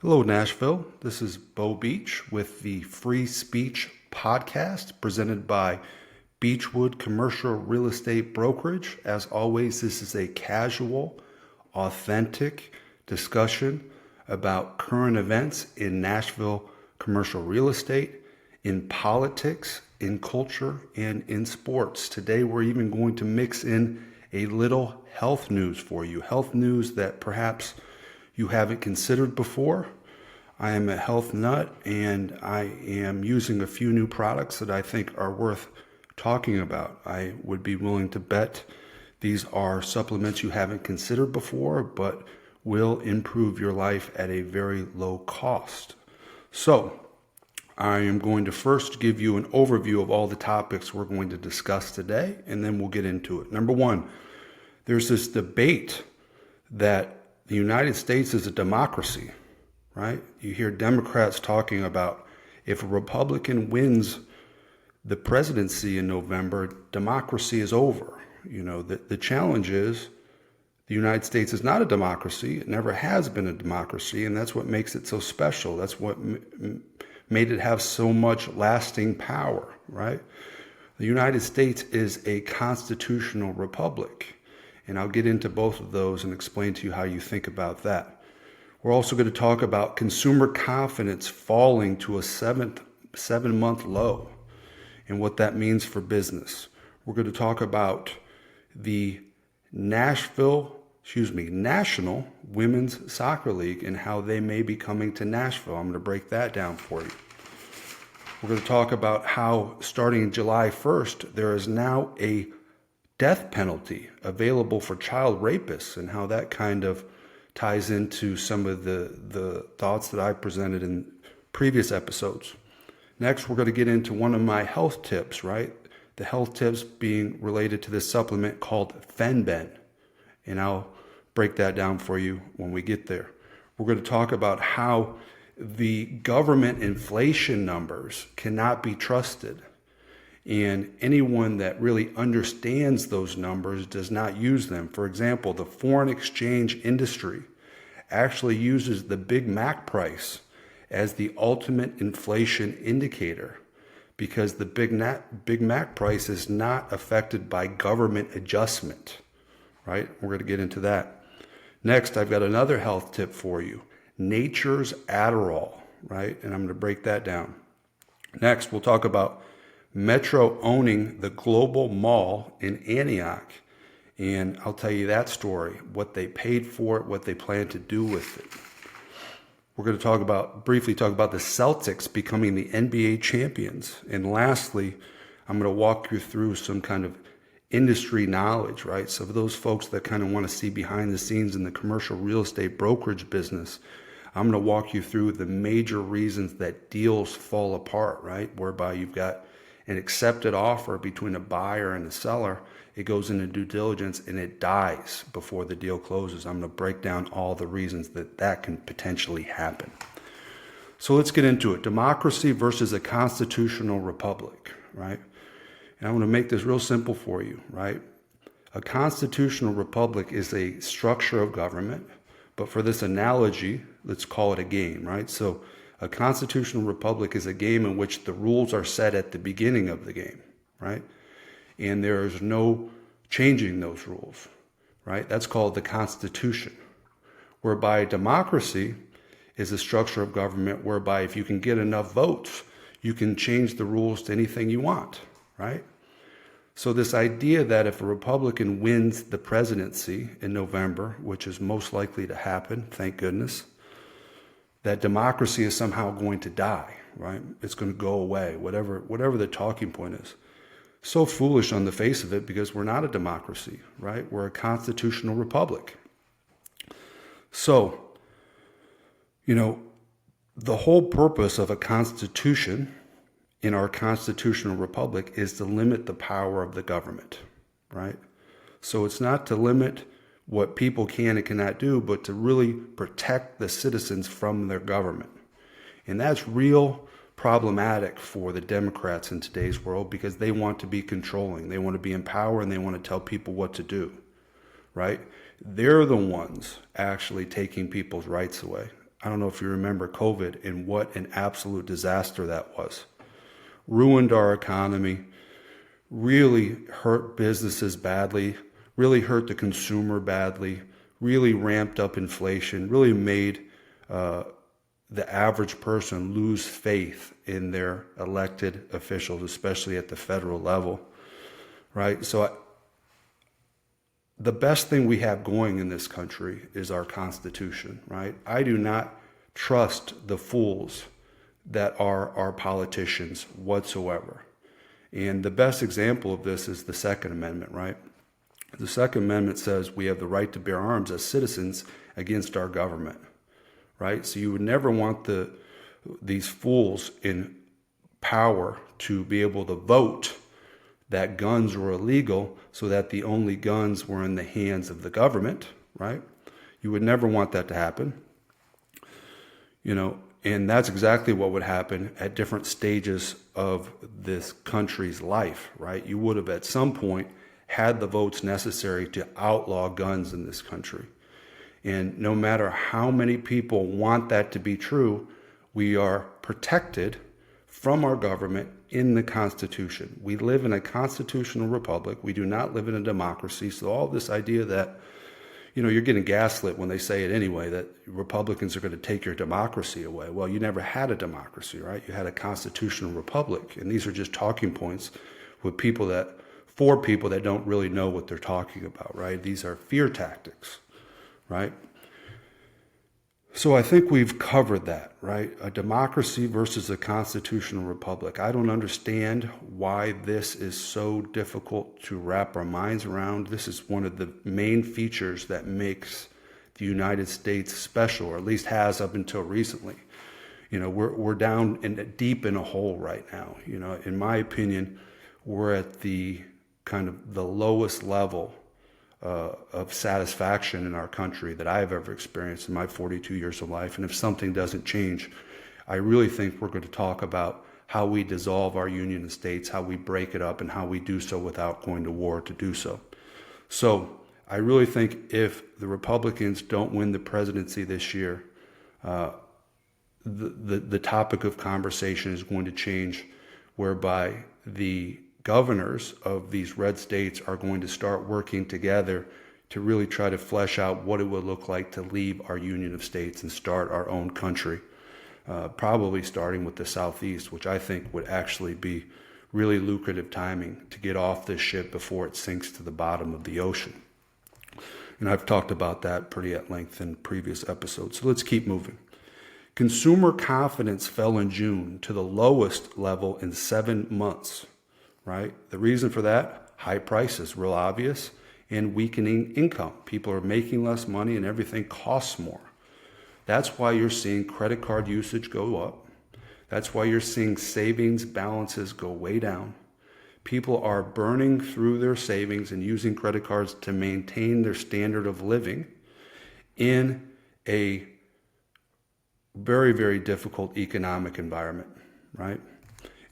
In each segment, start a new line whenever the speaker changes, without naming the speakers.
Hello, Nashville. This is Bo Beach with the Free Speech Podcast presented by Beechwood Commercial Real Estate Brokerage. As always, this is a casual, authentic discussion about current events in Nashville commercial real estate, in politics, in culture, and in sports. Today, we're even going to mix in a little health news for you, health news that perhaps you haven't considered before. I am a health nut and I am using a few new products that I think are worth talking about. I would be willing to bet these are supplements you haven't considered before, but will improve your life at a very low cost. So, I am going to first give you an overview of all the topics we're going to discuss today, and then we'll get into it. Number one, there's this debate that the United States is a democracy, right? You hear Democrats talking about if a Republican wins the presidency in November, democracy is over. You know, the challenge is the United States is not a democracy. It never has been a democracy, and that's what makes it so special. That's what made it have so much lasting power, right? The United States is a constitutional republic. And I'll get into both of those and explain to you how you think about that. We're also going to talk about consumer confidence falling to a 7-month low and what that means for business. We're going to talk about the National Women's Soccer League and how they may be coming to Nashville. I'm going to break that down for you. We're going to talk about how starting July 1st, there is now a death penalty available for child rapists and how that kind of ties into some of the thoughts that I presented in previous episodes. Next, we're going to get into one of my health tips, right? The health tips being related to this supplement called FenBen. And I'll break that down for you when we get there. We're going to talk about how the government inflation numbers cannot be trusted. And anyone that really understands those numbers does not use them. For example, the foreign exchange industry actually uses the Big Mac price as the ultimate inflation indicator because the Big Mac price is not affected by government adjustment, right? We're going to get into that. Next, I've got another health tip for you. Nature's Adderall, right? And I'm going to break that down. Next, we'll talk about Metro owning the Global Mall in Antioch. And I'll tell you that story, what they paid for it, what they plan to do with it. We're going to briefly talk about the Celtics becoming the NBA champions. And lastly, I'm going to walk you through some kind of industry knowledge, right? So for those folks that kind of want to see behind the scenes in the commercial real estate brokerage business, I'm going to walk you through the major reasons that deals fall apart, right? Whereby you've got an accepted offer between a buyer and a seller, it goes into due diligence and it dies before the deal closes. I'm going to break down all the reasons that can potentially happen. So let's get into it. Democracy versus a constitutional republic, right? And I'm going to make this real simple for you, right? A constitutional republic is a structure of government, but for this analogy, let's call it a game, right? So a constitutional republic is a game in which the rules are set at the beginning of the game, right? And there is no changing those rules, right? That's called the Constitution. Whereby democracy is a structure of government whereby if you can get enough votes, you can change the rules to anything you want, right? So this idea that if a Republican wins the presidency in November, which is most likely to happen, thank goodness, that democracy is somehow going to die, right? It's going to go away, whatever the talking point is. So foolish on the face of it because we're not a democracy, right? We're a constitutional republic. So, the whole purpose of a constitution in our constitutional republic is to limit the power of the government, right? So it's not to limit what people can and cannot do, but to really protect the citizens from their government. And that's real problematic for the Democrats in today's world because they want to be controlling. They want to be in power and they want to tell people what to do, right? They're the ones actually taking people's rights away. I don't know if you remember COVID and what an absolute disaster that was. Ruined our economy, really hurt businesses badly, really hurt the consumer badly, really ramped up inflation, really made the average person lose faith in their elected officials, especially at the federal level, right? So the best thing we have going in this country is our Constitution, right? I do not trust the fools that are our politicians whatsoever. And the best example of this is the Second Amendment, right? The Second Amendment says we have the right to bear arms as citizens against our government, right? So you would never want these fools in power to be able to vote that guns were illegal so that the only guns were in the hands of the government, right? You would never want that to happen. And that's exactly what would happen at different stages of this country's life, right? You would have at some point had the votes necessary to outlaw guns in this country. And no matter how many people want that to be true, we are protected from our government in the Constitution. We live in a constitutional republic. We do not live in a democracy. So all this idea that, you're getting gaslit when they say it anyway, that Republicans are going to take your democracy away. Well, you never had a democracy, right? You had a constitutional republic. And these are just talking points for people that don't really know what they're talking about, right? These are fear tactics, right? So I think we've covered that, right? A democracy versus a constitutional republic. I don't understand why this is so difficult to wrap our minds around. This is one of the main features that makes the United States special, or at least has up until recently. We're down deep in a hole right now. In my opinion, we're at the kind of the lowest level of satisfaction in our country that I've ever experienced in my 42 years of life. And if something doesn't change, I really think we're going to talk about how we dissolve our union of states, how we break it up, and how we do so without going to war to do so. So I really think if the Republicans don't win the presidency this year, the topic of conversation is going to change, whereby the governors of these red states are going to start working together to really try to flesh out what it would look like to leave our union of states and start our own country, probably starting with the Southeast, which I think would actually be really lucrative timing to get off this ship before it sinks to the bottom of the ocean. And I've talked about that pretty at length in previous episodes. So let's keep moving. Consumer confidence fell in June to the lowest level in 7 months. Right? The reason for that, high prices, real obvious, and weakening income. People are making less money and everything costs more. That's why you're seeing credit card usage go up. That's why you're seeing savings balances go way down. People are burning through their savings and using credit cards to maintain their standard of living in a very, very difficult economic environment, right?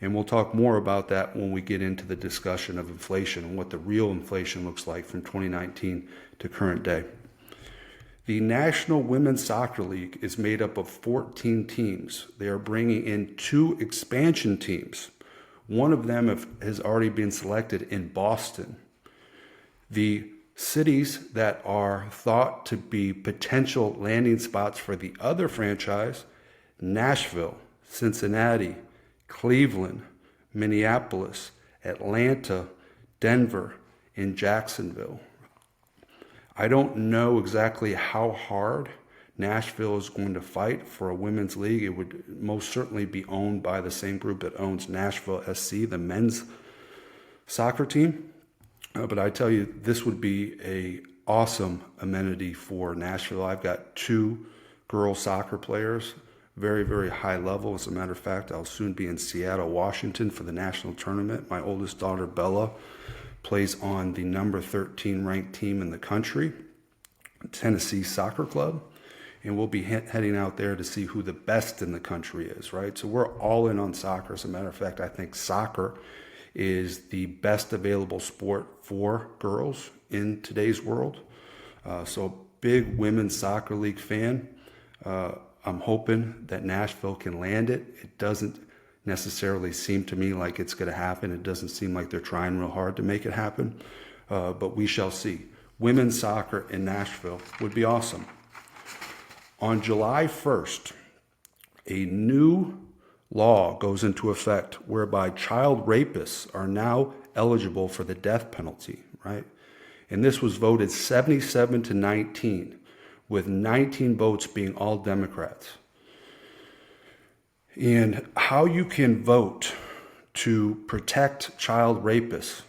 And we'll talk more about that when we get into the discussion of inflation and what the real inflation looks like from 2019 to current day. The National Women's Soccer League is made up of 14 teams. They are bringing in 2 expansion teams. One of them has already been selected in Boston. The cities that are thought to be potential landing spots for the other franchise, Nashville, Cincinnati, Cleveland, Minneapolis, Atlanta, Denver, and Jacksonville. I don't know exactly how hard Nashville is going to fight for a women's league. It would most certainly be owned by the same group that owns Nashville SC, the men's soccer team. But I tell you, this would be an awesome amenity for Nashville. I've got 2 girl soccer players, very, very high level. As a matter of fact, I'll soon be in Seattle, Washington for the national tournament. My oldest daughter, Bella, plays on the number 13 ranked team in the country, Tennessee Soccer Club. And we'll be heading out there to see who the best in the country is, right? So we're all in on soccer. As a matter of fact, I think soccer is the best available sport for girls in today's world. So big women's soccer league fan. I'm hoping that Nashville can land it. It doesn't necessarily seem to me like it's going to happen. It doesn't seem like they're trying real hard to make it happen, but we shall see. Women's soccer in Nashville would be awesome. On July 1st, a new law goes into effect whereby child rapists are now eligible for the death penalty, right? And this was voted 77 to 19, with 19 votes being all Democrats. And how you can vote to protect child rapists,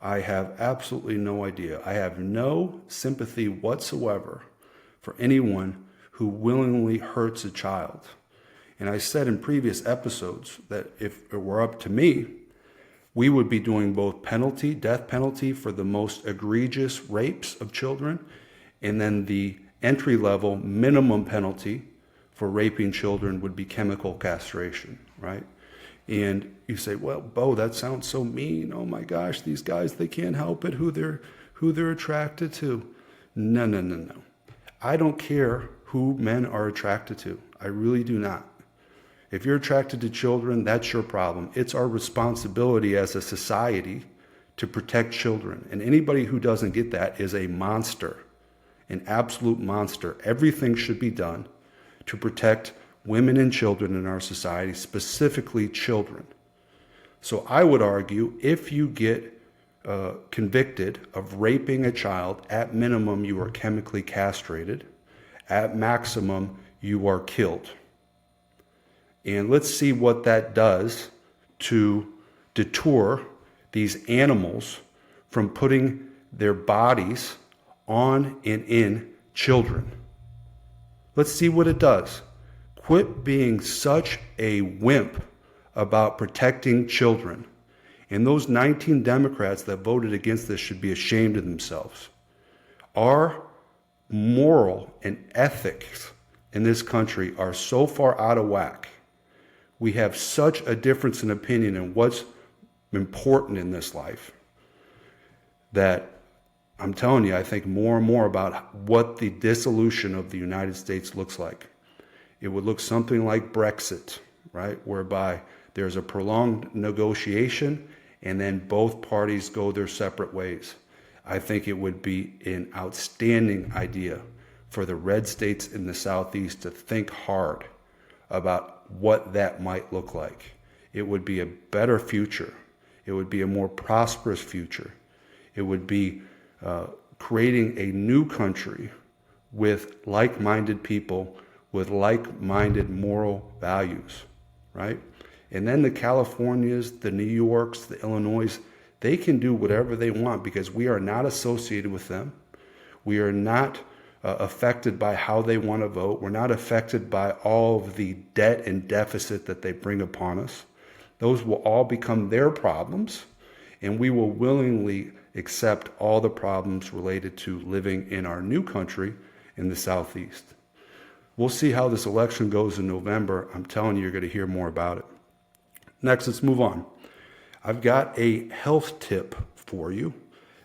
I have absolutely no idea. I have no sympathy whatsoever for anyone who willingly hurts a child. And I said in previous episodes that if it were up to me, we would be doing both death penalty for the most egregious rapes of children, and then the entry-level minimum penalty for raping children would be chemical castration, right? And you say, well, Bo, that sounds so mean. Oh my gosh, these guys, they can't help it who they're attracted to. No. I don't care who men are attracted to. I really do not. If you're attracted to children, that's your problem. It's our responsibility as a society to protect children. And anybody who doesn't get that is a monster, an absolute monster. Everything should be done to protect women and children in our society, specifically children. So I would argue if you get convicted of raping a child, at minimum you are chemically castrated, at maximum you are killed. And let's see what that does to deter these animals from putting their bodies on and in children. Let's see what it does. Quit being such a wimp about protecting children. And those 19 Democrats that voted against this should be ashamed of themselves. Our moral and ethics in this country are so far out of whack. We have such a difference in opinion in what's important in this life that I'm telling you, I think more and more about what the dissolution of the United States looks like. It would look something like Brexit, right? Whereby there's a prolonged negotiation and then both parties go their separate ways. I think it would be an outstanding idea for the red states in the Southeast to think hard about what that might look like. It would be a better future. It would be a more prosperous future. It would be creating a new country with like-minded people, with like-minded moral values, right? And then the Californias, the New Yorks, the Illinois, they can do whatever they want because we are not associated with them. We are not affected by how they want to vote. We're not affected by all of the debt and deficit that they bring upon us. Those will all become their problems, and we will willingly accept all the problems related to living in our new country in the Southeast. We'll see how this election goes in November. I'm telling you, you're going to hear more about it. Next, let's move on. I've got a health tip for you.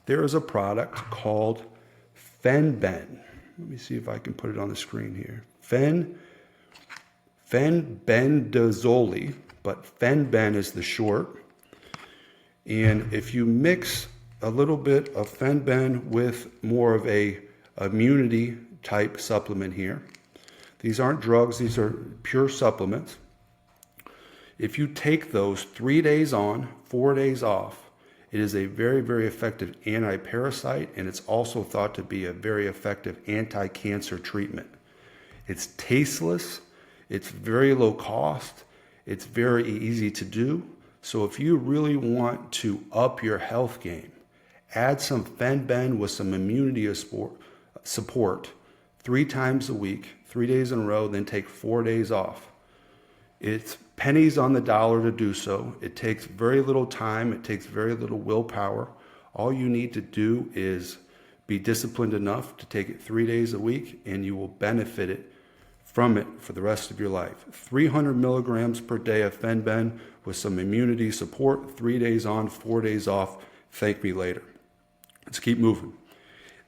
There is a product called FenBen. Let me see if I can put it on the screen here. FenBendazole, but FenBen is the short. And if you mix a little bit of FenBen with more of a immunity type supplement here, these aren't drugs, these are pure supplements. If you take those 3 days on, 4 days off, it is a very, very effective anti-parasite, and it's also thought to be a very effective anti-cancer treatment. It's tasteless, it's very low cost, it's very easy to do. So if you really want to up your health game, add some FenBen with some immunity support 3 times a week, 3 days in a row, then take 4 days off. It's pennies on the dollar to do so. It takes very little time. It takes very little willpower. All you need to do is be disciplined enough to take it 3 days a week, and you will benefit from it for the rest of your life. 300 milligrams per day of FenBen with some immunity support, 3 days on, 4 days off. Thank me later. Let's keep moving.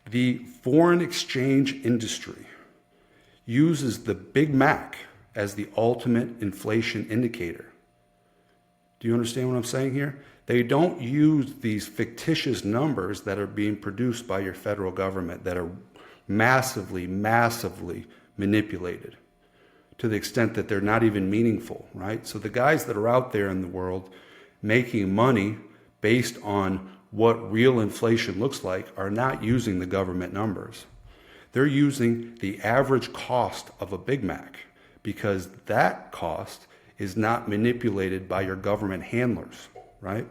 The foreign exchange industry. uses the Big Mac as the ultimate inflation indicator. Do you understand what I'm saying here? They don't use these fictitious numbers that are being produced by your federal government that are massively, massively manipulated to the extent that they're not even meaningful, right? So the guys that are out there in the world making money based on what real inflation looks like are not using the government numbers. They're using the average cost of a Big Mac because that cost is not manipulated by your government handlers, right?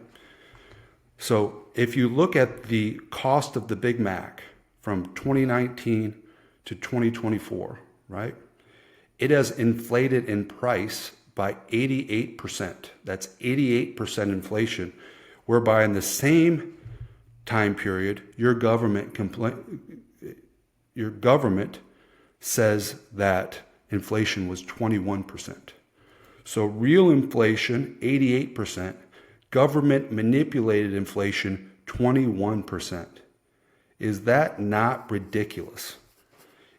So if you look at the cost of the Big Mac from 2019 to 2024, right? It has inflated in price by 88%. That's 88% inflation, whereby in the same time period, your government says that inflation was 21%. So real inflation, 88%. Government manipulated inflation, 21%. Is that not ridiculous?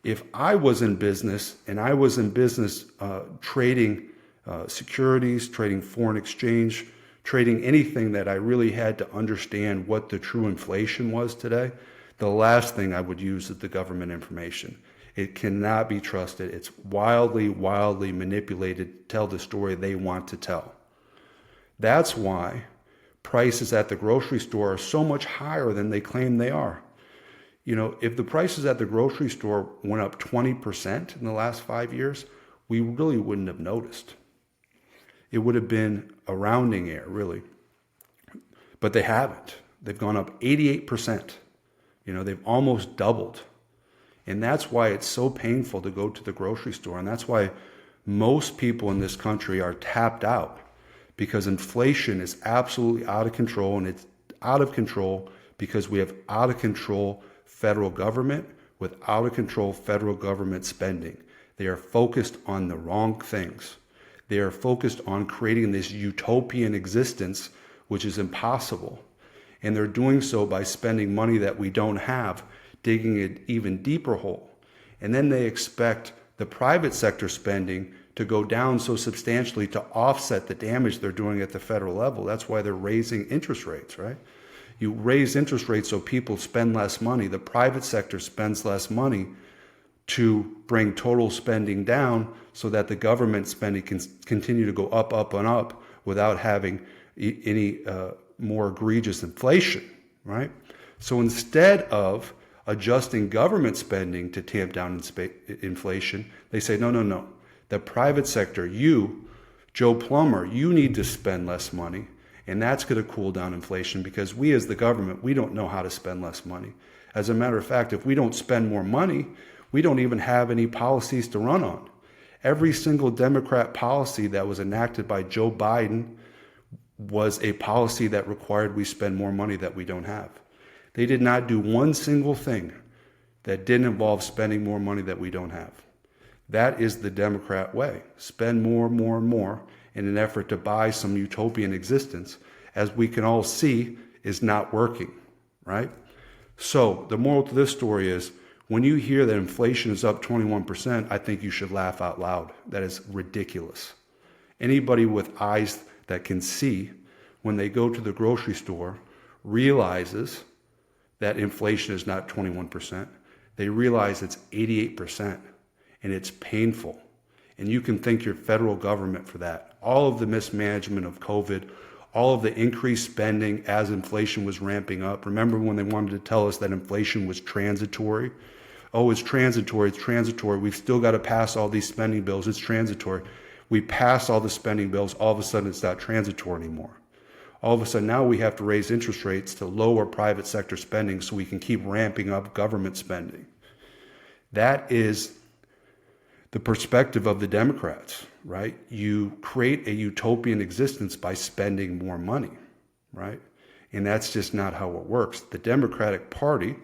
If I was in business and I was in business trading securities, trading foreign exchange, trading anything that I really had to understand what the true inflation was today, the last thing I would use is the government information. It cannot be trusted. It's wildly, wildly manipulated to tell the story they want to tell. That's why prices at the grocery store are so much higher than they claim they are. You know, if the prices at the grocery store went up 20% in the last 5 years, we really wouldn't have noticed. It would have been a rounding error, really. But they haven't. They've gone up 88%. You know, they've almost doubled. And that's why it's so painful to go to the grocery store. And that's why most people in this country are tapped out, because inflation is absolutely out of control. And it's out of control because we have out of control federal government with out of control federal government spending. They are focused on the wrong things. They are focused on creating this utopian existence, which is impossible. And they're doing so by spending money that we don't have, digging an even deeper hole. And then they expect the private sector spending to go down so substantially to offset the damage they're doing at the federal level. That's why they're raising interest rates, right? You raise interest rates so people spend less money. The private sector spends less money to bring total spending down so that the government spending can continue to go up, up, and up without having any more egregious inflation, right? So instead of adjusting government spending to tamp down inflation, they say, no. The private sector, you, Joe Plumber, you need to spend less money. And that's going to cool down inflation because we as the government, we don't know how to spend less money. As a matter of fact, if we don't spend more money, we don't even have any policies to run on. Every single Democrat policy that was enacted by Joe Biden was a policy that required we spend more money that we don't have. They did not do one single thing that didn't involve spending more money that we don't have. That is the Democrat way. Spend more and more in an effort to buy some utopian existence, as we can all see is not working, right? So the moral to this story is, when you hear that inflation is up 21%, I think you should laugh out loud. That is ridiculous. Anybody with eyes that can see when they go to the grocery store realizes that inflation is not 21%. They realize it's 88%, and it's painful. And you can thank your federal government for that. All of the mismanagement of COVID, all of the increased spending as inflation was ramping up. Remember when they wanted to tell us that inflation was transitory? Oh, it's transitory. We've still got to pass all these spending bills. It's transitory. We pass all the spending bills. All of a sudden, it's not transitory anymore. All of a sudden, now we have to raise interest rates to lower private sector spending so we can keep ramping up government spending. That is the perspective of the Democrats, right? You create a utopian existence by spending more money, right? And that's just not how it works. The Democrat Party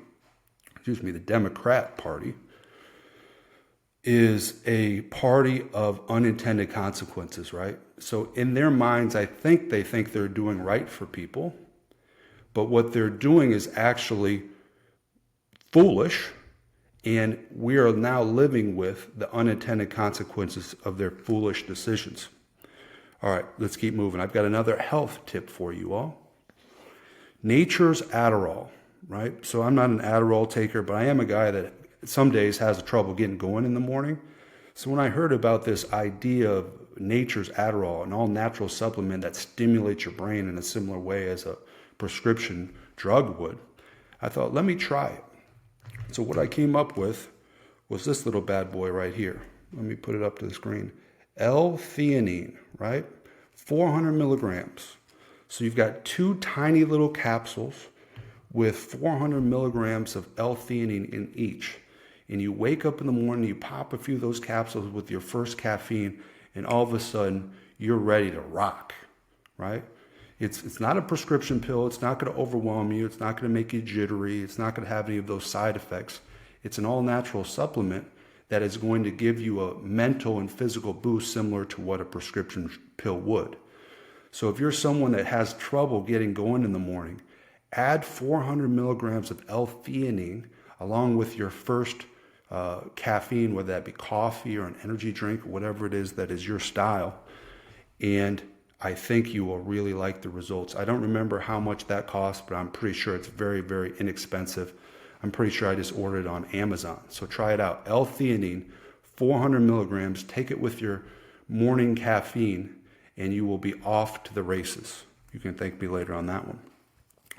is a party of unintended consequences, right? So in their minds, I think they think they're doing right for people, but what they're doing is actually foolish And we are now living with the unintended consequences of their foolish decisions. All right, let's keep moving. I've got another health tip for you all. Nature's Adderall, right? So I'm not an Adderall taker, but I am a guy that some days has trouble getting going in the morning. So when I heard about this idea of Nature's Adderall, an all-natural supplement that stimulates your brain in a similar way as a prescription drug would, I thought, let me try it. So what I came up with was this little bad boy right here. Let me put it up to the screen. L-theanine, right? 400 milligrams. So you've got 2 tiny little capsules with 400 milligrams of L-theanine in each. And you wake up in the morning, you pop a few of those capsules with your first caffeine, and all of a sudden you're ready to rock, right? It's not a prescription pill. It's not going to overwhelm you. It's not going to make you jittery. It's not going to have any of those side effects. It's an all-natural supplement that is going to give you a mental and physical boost similar to what a prescription pill would. So if you're someone that has trouble getting going in the morning, add 400 milligrams of L-theanine along with your first caffeine, whether that be coffee or an energy drink or whatever it is that is your style. And I think you will really like the results. I don't remember how much that costs, but I'm pretty sure it's very, very inexpensive. I'm pretty sure I just ordered it on Amazon. So try it out. L-theanine, 400 milligrams. Take it with your morning caffeine, and you will be off to the races. You can thank me later on that one.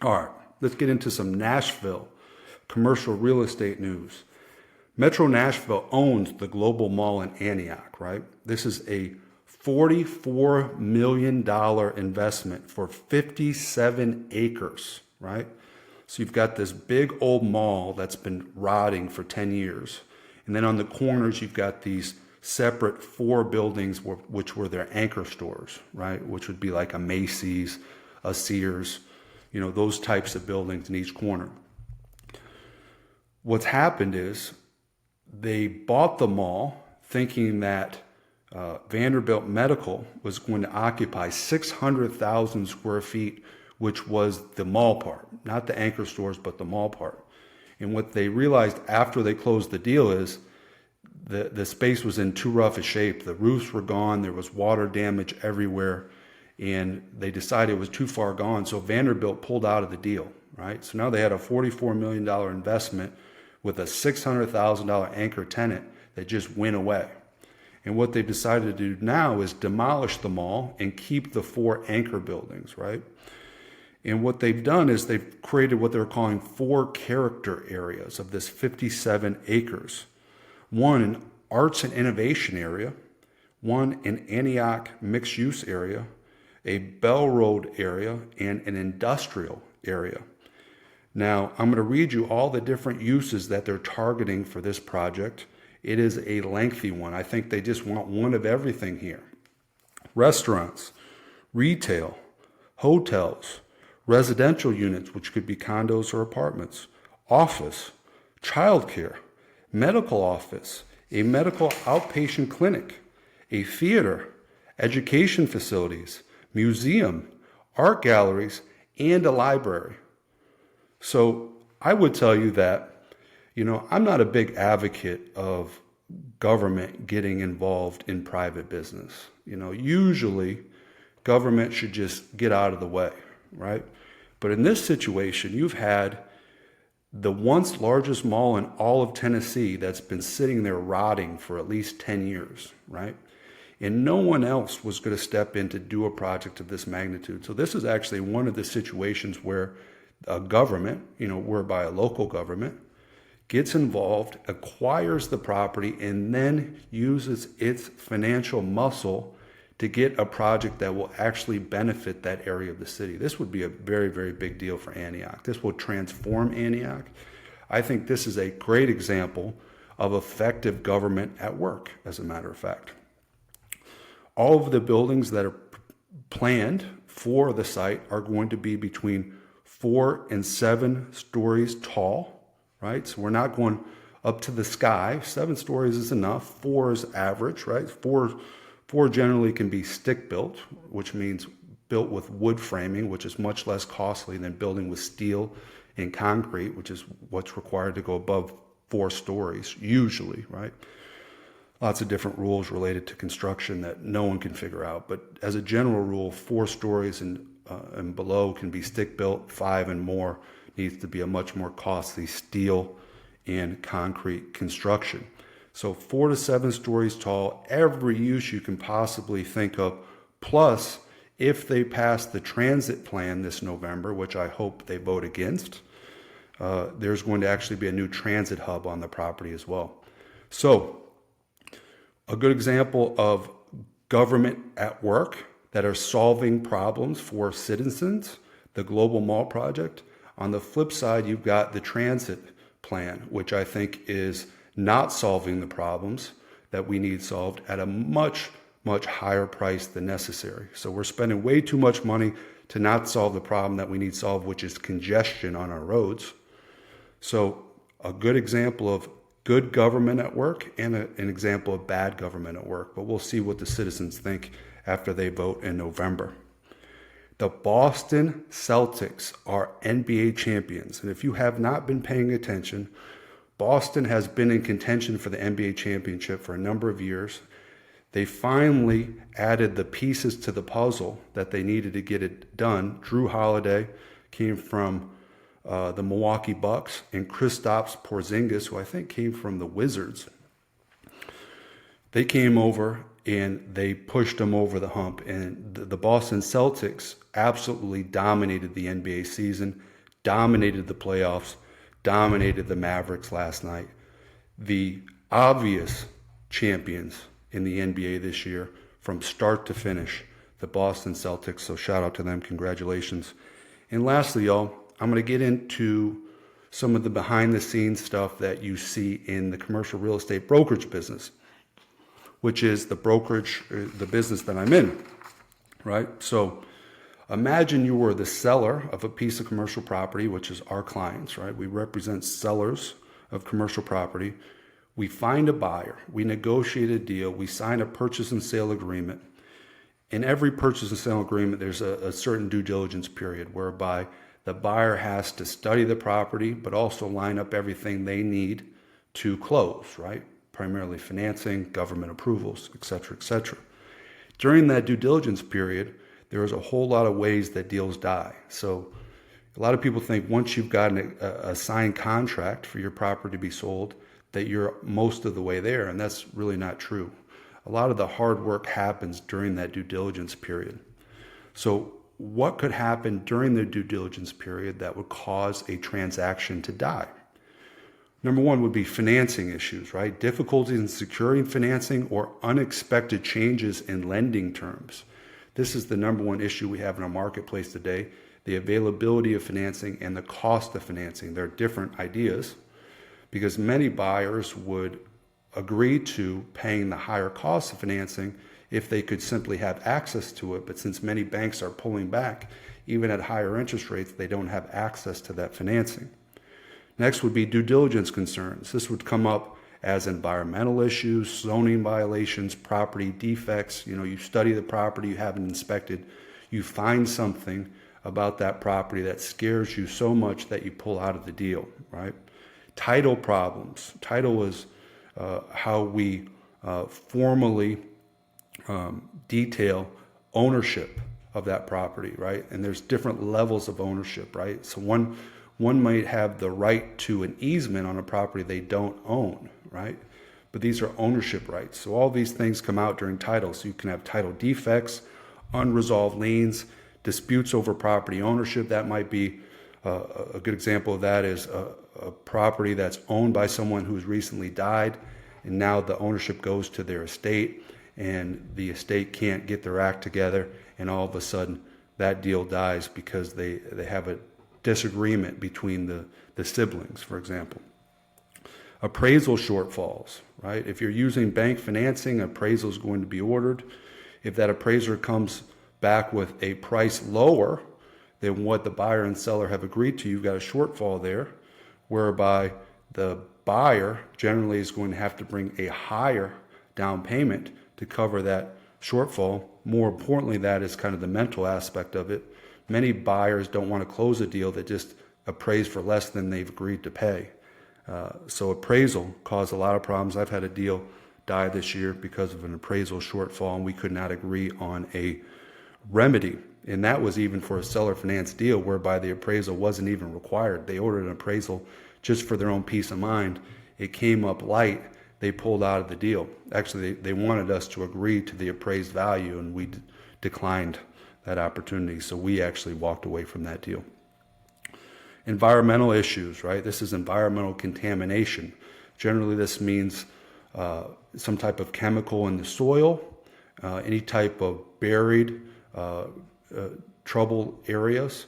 All right, let's get into some Nashville commercial real estate news. Metro Nashville owns the Global Mall in Antioch, right? This is a $44 million investment for 57 acres, right? So you've got this big old mall that's been rotting for 10 years. And then on the corners, you've got these separate 4 buildings which were their anchor stores, right? Which would be like a Macy's, a Sears, those types of buildings in each corner. What's happened is they bought the mall thinking that Vanderbilt Medical was going to occupy 600,000 square feet, which was the mall part, not the anchor stores, but the mall part. And what they realized after they closed the deal is the space was in too rough a shape. The roofs were gone. There was water damage everywhere. And they decided it was too far gone. So Vanderbilt pulled out of the deal, right? So now they had a $44 million investment with a $600,000 anchor tenant that just went away. And what they've decided to do now is demolish the mall and keep the 4 anchor buildings, right? And what they've done is they've created what they're calling 4 character areas of this 57 acres. 1, an arts and innovation area. 1, an Antioch mixed use area. A Bell Road area, and an industrial area. Now, I'm going to read you all the different uses that they're targeting for this project. It is a lengthy one. I think they just want one of everything here. Restaurants, retail, hotels, residential units, which could be condos or apartments, office, childcare, medical office, a medical outpatient clinic, a theater, education facilities, museum, art galleries, and a library. So I would tell you that, I'm not a big advocate of government getting involved in private business. Usually government should just get out of the way, right? But in this situation, you've had the once largest mall in all of Tennessee that's been sitting there rotting for at least 10 years, right? And no one else was going to step in to do a project of this magnitude. So this is actually one of the situations where a government, whereby a local government, gets involved, acquires the property, and then uses its financial muscle to get a project that will actually benefit that area of the city. This would be a very, very big deal for Antioch. This will transform Antioch. I think this is a great example of effective government at work, as a matter of fact. All of the buildings that are planned for the site are going to be between 4 and 7 stories tall, right? So we're not going up to the sky. 7 stories is enough. 4 is average, right? Four generally can be stick built, which means built with wood framing, which is much less costly than building with steel and concrete, which is what's required to go above 4 stories, usually, right? Lots of different rules related to construction that no one can figure out. But as a general rule, 4 stories and below can be stick built. 5 and more needs to be a much more costly steel and concrete construction. So 4 to 7 stories tall, every use you can possibly think of. Plus, if they pass the transit plan this November, which I hope they vote against, there's going to actually be a new transit hub on the property as well. So a good example of government at work that are solving problems for citizens, the Global Mall Project. On the flip side, you've got the transit plan, which I think is not solving the problems that we need solved at a much higher price than necessary. So we're spending way too much money to not solve the problem that we need solved, which is congestion on our roads. So a good example of good government at work and an example of bad government at work. But we'll see what the citizens think after they vote in November. The Boston Celtics are NBA champions. And if you have not been paying attention, Boston has been in contention for the NBA championship for a number of years. They finally added the pieces to the puzzle that they needed to get it done. Drew Holiday came from the Milwaukee Bucks, and Kristaps Porzingis, who I think came from the Wizards. They came over and they pushed them over the hump. And the Boston Celtics absolutely dominated the NBA season, dominated the playoffs, dominated the Mavericks last night. The obvious champions in the NBA this year, from start to finish, the Boston Celtics. So shout out to them. Congratulations. And lastly, y'all, I'm going to get into some of the behind the scenes stuff that you see in the commercial real estate brokerage business, which is the brokerage, the business that I'm in, right? So imagine you were the seller of a piece of commercial property, which is our clients, right? We represent sellers of commercial property. We find a buyer, we negotiate a deal, we sign a purchase and sale agreement. In every purchase and sale agreement, there's a certain due diligence period whereby the buyer has to study the property, but also line up everything they need to close, right? Primarily financing, government approvals, et cetera, et cetera. During that due diligence period, there is a whole lot of ways that deals die. So a lot of people think once you've gotten a signed contract for your property to be sold, that you're most of the way there, and that's really not true. A lot of the hard work happens during that due diligence period. So what could happen during the due diligence period that would cause a transaction to die? Number one would be financing issues, right? Difficulties in securing financing or unexpected changes in lending terms. This is the number one issue we have in our marketplace today, the availability of financing and the cost of financing. They're different ideas because many buyers would agree to paying the higher cost of financing if they could simply have access to it. But since many banks are pulling back, even at higher interest rates, they don't have access to that financing. Next would be due diligence concerns. This would come up as environmental issues, zoning violations, property defects. You study the property, you haven't inspected, you find something about that property that scares you so much that you pull out of the deal, right? Title problems. Title is how we formally detail ownership of that property, right? And there's different levels of ownership, right? So one might have the right to an easement on a property they don't own, right? But these are ownership rights. So all these things come out during title. So you can have title defects, unresolved liens, disputes over property ownership. That might be a good example of that is a property that's owned by someone who's recently died, and now the ownership goes to their estate, and the estate can't get their act together, and all of a sudden that deal dies because they have a disagreement between the siblings, for example. Appraisal shortfalls, right? If you're using bank financing, appraisal is going to be ordered. If that appraiser comes back with a price lower than what the buyer and seller have agreed to, you've got a shortfall there, whereby the buyer generally is going to have to bring a higher down payment to cover that shortfall. More importantly, that is kind of the mental aspect of it. Many buyers don't want to close a deal that just appraised for less than they've agreed to pay. So appraisal caused a lot of problems. I've had a deal die this year because of an appraisal shortfall, and we could not agree on a remedy. And that was even for a seller finance deal whereby the appraisal wasn't even required. They ordered an appraisal just for their own peace of mind. It came up light. They pulled out of the deal. Actually, they wanted us to agree to the appraised value, and we declined that opportunity. So we actually walked away from that deal. Environmental issues, right? This is environmental contamination. Generally, this means some type of chemical in the soil, any type of buried trouble areas,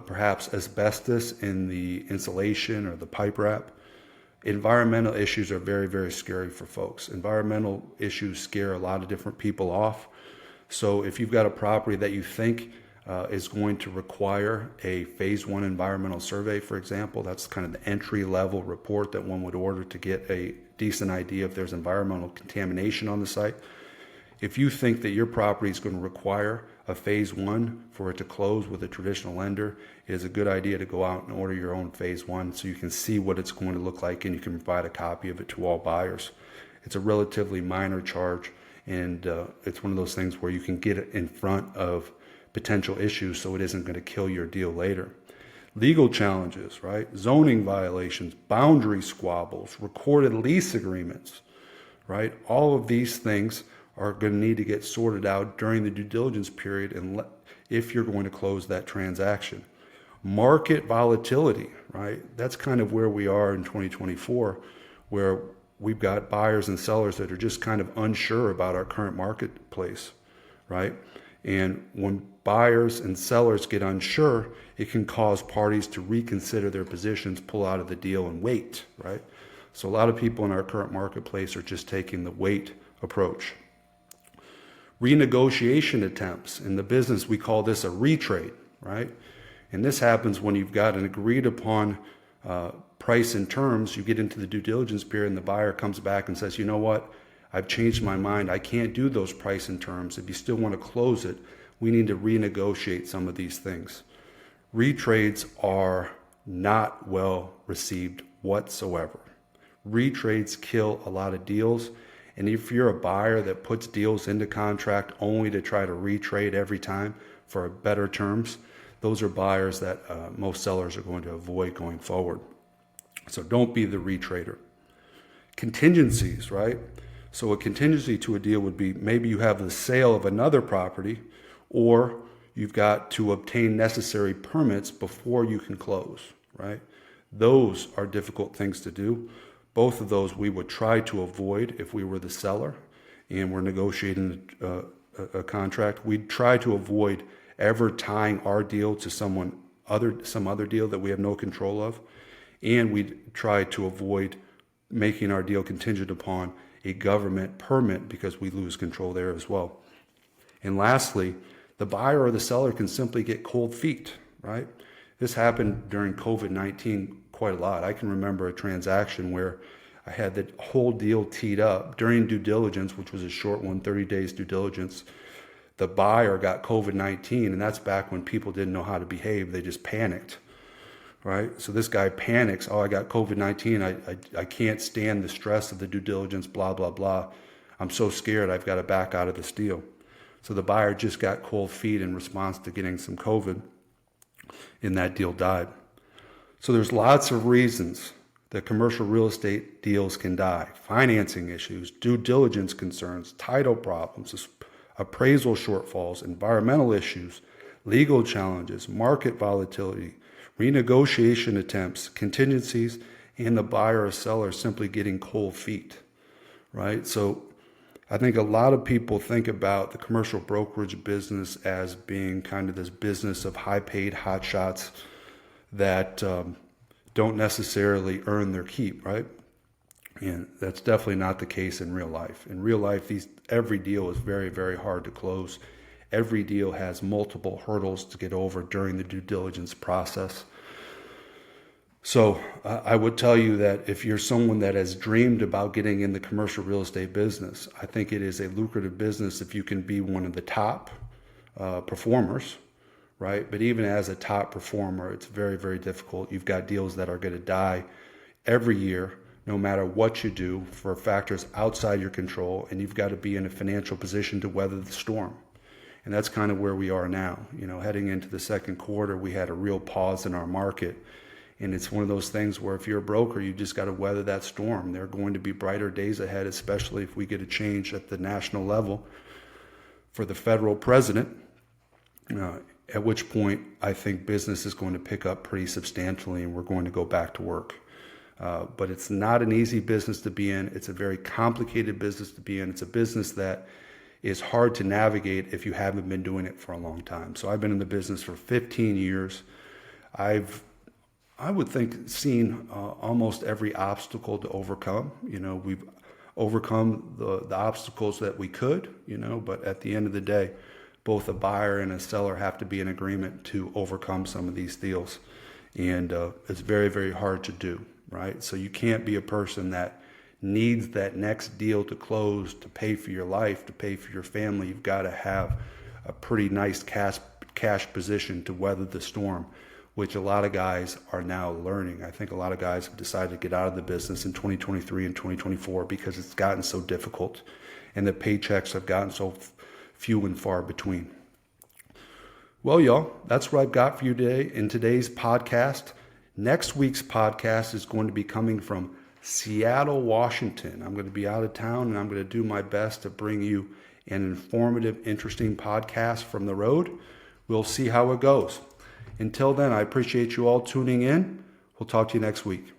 perhaps asbestos in the insulation or the pipe wrap. Environmental issues are very, very scary for folks. Environmental issues scare a lot of different people off. So if you've got a property that you think is going to require a phase 1 environmental survey, for example, that's kind of the entry level report that one would order to get a decent idea if there's environmental contamination on the site. If you think that your property is going to require a phase 1 for it to close with a traditional lender, it is a good idea to go out and order your own phase 1 so you can see what it's going to look like and you can provide a copy of it to all buyers. It's a relatively minor charge, and it's one of those things where you can get it in front of potential issues so it isn't going to kill your deal later. Legal challenges, right? Zoning violations, boundary squabbles, recorded lease agreements, right? All of these things are going to need to get sorted out during the due diligence period and if you're going to close that transaction. Market volatility, right? That's kind of where we are in 2024, where we've got buyers and sellers that are just kind of unsure about our current marketplace, right? And when buyers and sellers get unsure, it can cause parties to reconsider their positions, pull out of the deal, and wait, right? So a lot of people in our current marketplace are just taking the wait approach. Renegotiation attempts. In the business, we call this a retrade, right? And this happens when you've got an agreed upon price and terms. You get into the due diligence period and the buyer comes back and says, you know what? I've changed my mind. I can't do those price and terms. If you still want to close it, we need to renegotiate some of these things. Retrades are not well received whatsoever. Retrades kill a lot of deals. And if you're a buyer that puts deals into contract only to try to retrade every time for better terms, those are buyers that most sellers are going to avoid going forward. So don't be the retrader. Contingencies, right? So a contingency to a deal would be maybe you have the sale of another property, or you've got to obtain necessary permits before you can close, right? Those are difficult things to do. Both of those we would try to avoid if we were the seller and we're negotiating a contract. We'd try to avoid ever tying our deal to some other deal that we have no control of. And we'd try to avoid making our deal contingent upon a government permit because we lose control there as well. And lastly, the buyer or the seller can simply get cold feet, right? This happened during COVID-19 quite a lot. I can remember a transaction where I had the whole deal teed up during due diligence, which was a short one, 30 days due diligence. The buyer got COVID-19, and that's back when people didn't know how to behave. They just panicked, right? So this guy panics, oh, I got COVID-19. I can't stand the stress of the due diligence, blah, blah, blah. I'm so scared I've got to back out of this deal. So the buyer just got cold feet in response to getting some COVID, and that deal died. So there's lots of reasons that commercial real estate deals can die. Financing issues, due diligence concerns, title problems, appraisal shortfalls, environmental issues, legal challenges, market volatility, renegotiation attempts, contingencies, and the buyer or seller simply getting cold feet, right? So I think a lot of people think about the commercial brokerage business as being kind of this business of high-paid hotshots that don't necessarily earn their keep, right? And that's definitely not the case in real life. In real life, every deal is very, very hard to close. Every deal has multiple hurdles to get over during the due diligence process. So I would tell you that if you're someone that has dreamed about getting in the commercial real estate business, I think it is a lucrative business if you can be one of the top performers, right? But even as a top performer, it's very, very difficult. You've got deals that are going to die every year, no matter what you do, for factors outside your control, and you've got to be in a financial position to weather the storm. And that's kind of where we are now. Heading into the second quarter, we had a real pause in our market. And it's one of those things where if you're a broker, you just got to weather that storm. There are going to be brighter days ahead, especially if we get a change at the national level for the federal president, at which point I think business is going to pick up pretty substantially and we're going to go back to work. But it's not an easy business to be in. It's a very complicated business to be in. It's a business that is hard to navigate if you haven't been doing it for a long time. So I've been in the business for 15 years. I would think seen almost every obstacle to overcome. We've overcome the obstacles that we could, but at the end of the day, both a buyer and a seller have to be in agreement to overcome some of these deals. And it's very, very hard to do, right? So you can't be a person that needs that next deal to close to pay for your life, to pay for your family. You've got to have a pretty nice cash position to weather the storm, which a lot of guys are now learning. I think a lot of guys have decided to get out of the business in 2023 and 2024 because it's gotten so difficult and the paychecks have gotten so few and far between. Well, y'all, that's what I've got for you today in today's podcast. Next week's podcast is going to be coming from Seattle, Washington. I'm going to be out of town and I'm going to do my best to bring you an informative, interesting podcast from the road. We'll see how it goes. Until then, I appreciate you all tuning in. We'll talk to you next week.